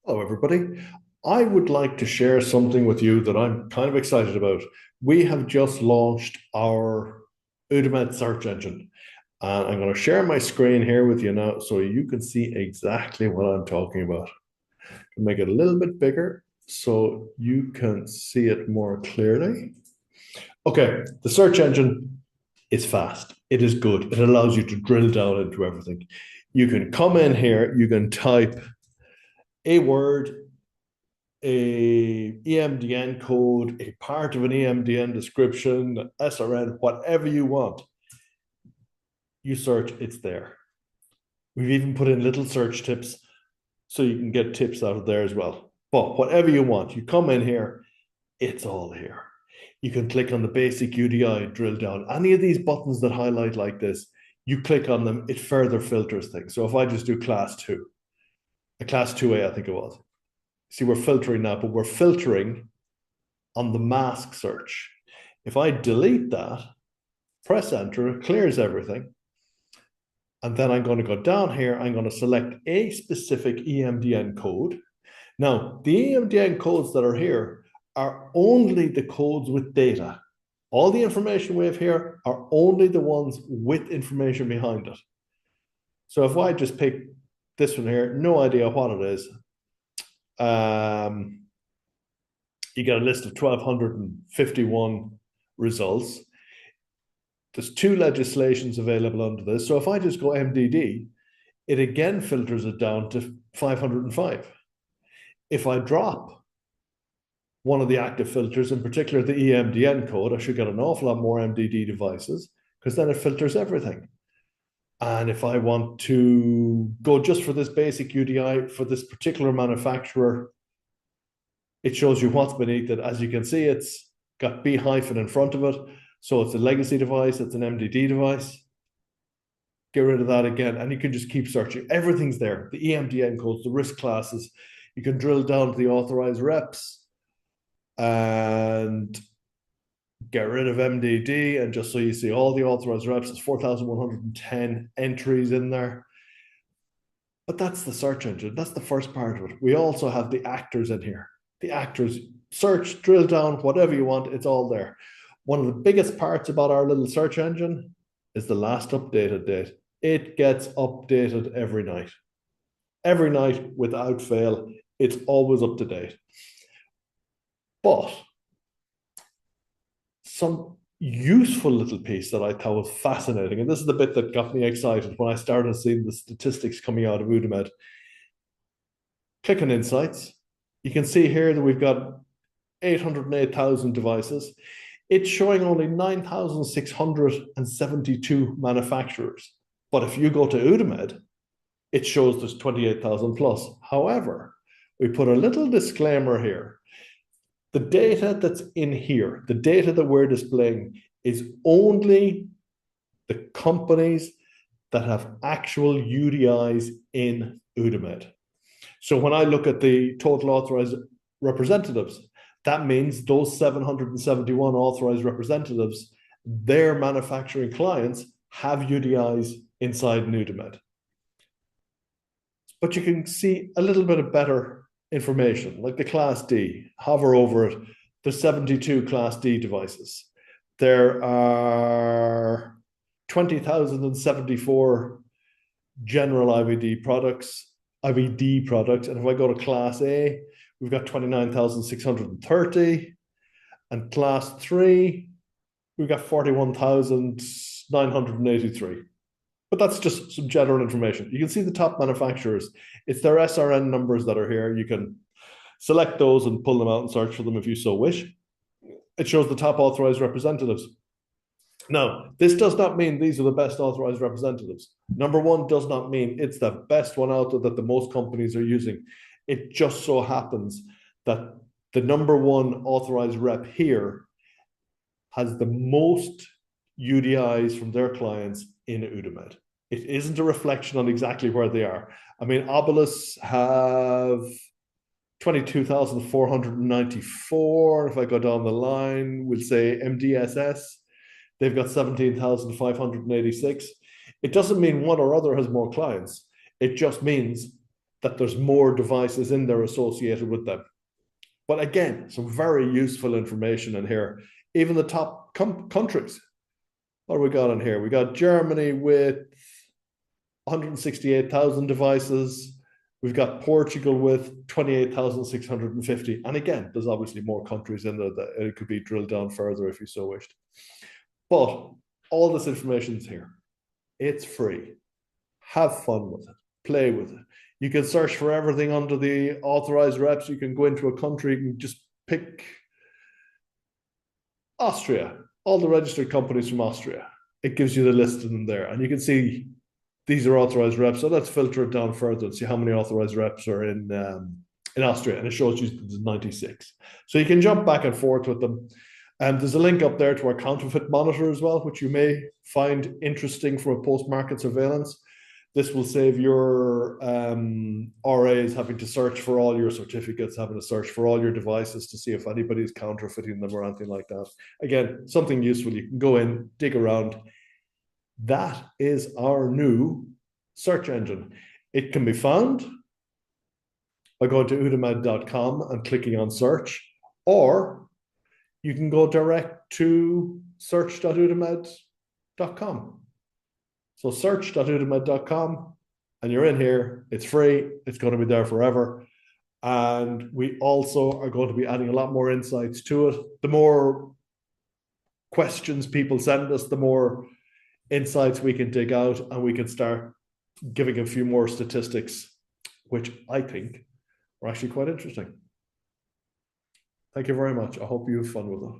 Hello, everybody. I would like to share something with you that I'm kind of excited about. We have just launched our EudaMed Search Engine. And I'm going to share my screen here with you now so you can see exactly what I'm talking about. I'll make it a little bit bigger so you can see it more clearly. Okay, the search engine is fast. It is good. It allows you to drill down into everything. You can come in here, you can type a word, a EMDN code, a part of an EMDN description, SRN, whatever you want. You search, it's there. We've even put in little search tips so you can get tips out of there as well. But whatever you want, you come in here, it's all here. You can click on the basic UDI, drill down. Any of these buttons that highlight like this, you click on them, it further filters things. So if I just do class 2, a class 2A, I think it was. See, we're filtering now, but we're filtering on the mask search. If I delete that, press enter, it clears everything. And then I'm going to go down here. I'm going to select a specific EMDN code. Now, the EMDN codes that are here are only the codes with data. All the information we have here are only the ones with information behind it. So if I just pick this one here, no idea what it is, you get a list of 1,251 results. There's 2 legislations available under this. So if I just go MDD, it again filters it down to 505. If I drop one of the active filters, in particular the EMDN code, I should get an awful lot more MDD devices because then it filters everything. And if I want to go just for this basic UDI for this particular manufacturer, it shows you what's beneath it. As you can see, it's got B- in front of it. So it's a legacy device, it's an MDD device. Get rid of that again, and you can just keep searching. Everything's there. The EMDN codes, the risk classes. You can drill down to the authorized reps and get rid of MDD. And just so you see all the authorized reps, there's 4,110 entries in there. But that's the search engine. That's the first part of it. We also have the actors in here. The actors, search, drill down, whatever you want, it's all there. One of the biggest parts about our little search engine is the last updated date. It gets updated every night. Every night, without fail, it's always up to date. But some useful little piece that I thought was fascinating, and this is the bit that got me excited when I started seeing the statistics coming out of UDMAT. Click on Insights. You can see here that we've got 808,000 devices. It's showing only 9,672 manufacturers. But if you go to UDMAT, it shows there's 28,000 plus. However, we put a little disclaimer here. The data that's in here, the data that we're displaying, is only the companies that have actual UDIs in UDMAT. So when I look at the total authorized representatives, that means those 771 authorized representatives, their manufacturing clients have UDIs inside UDMAT. But you can see a little bit of better information, like the Class D. Hover over it. There's 72 Class D devices. There are 20,074 general IVD products. And if I go to Class A, we've got 29,630. And Class 3, we've got 41,983. But that's just some general information. You can see the top manufacturers. It's their SRN numbers that are here. You can select those and pull them out and search for them if you so wish. It shows the top authorized representatives. Now, this does not mean these are the best authorized representatives. Number one does not mean it's the best one out there that the most companies are using. It just so happens that the number one authorized rep here has the most UDIs from their clients in UDMAT. It isn't a reflection on exactly where they are. I mean, Obelus have 22,494. If I go down the line, we'll say MDSS, they've got 17,586. It doesn't mean one or other has more clients. It just means that there's more devices in there associated with them. But again, some very useful information in here. Even the top countries. What do we got in here? We got Germany with 168,000 devices. We've got Portugal with 28,650. And again, there's obviously more countries in there that it could be drilled down further if you so wished. But all this information is here. It's free. Have fun with it. Play with it. You can search for everything under the authorized reps. You can go into a country and just pick Austria, all the registered companies from Austria. It gives you the list of them there. And you can see these are authorized reps. So let's filter it down further and see how many authorized reps are in Austria. And it shows you there's 96. So you can jump back and forth with them. And there's a link up there to our counterfeit monitor as well, which you may find interesting from a post-market surveillance. This will save your RAs having to search for all your certificates, having to search for all your devices to see if anybody's counterfeiting them or anything like that. Again, something useful. You can go in, dig around. That is our new search engine. It can be found by going to UDIMAT.com and clicking on search, or you can go direct to search.udamed.com. So search.udamed.com, and you're in here. It's free. It's going to be there forever. And we also are going to be adding a lot more insights to it. The more questions people send us, the more insights we can dig out, and we can start giving a few more statistics, which I think are actually quite interesting. Thank you very much. I hope you have fun with it.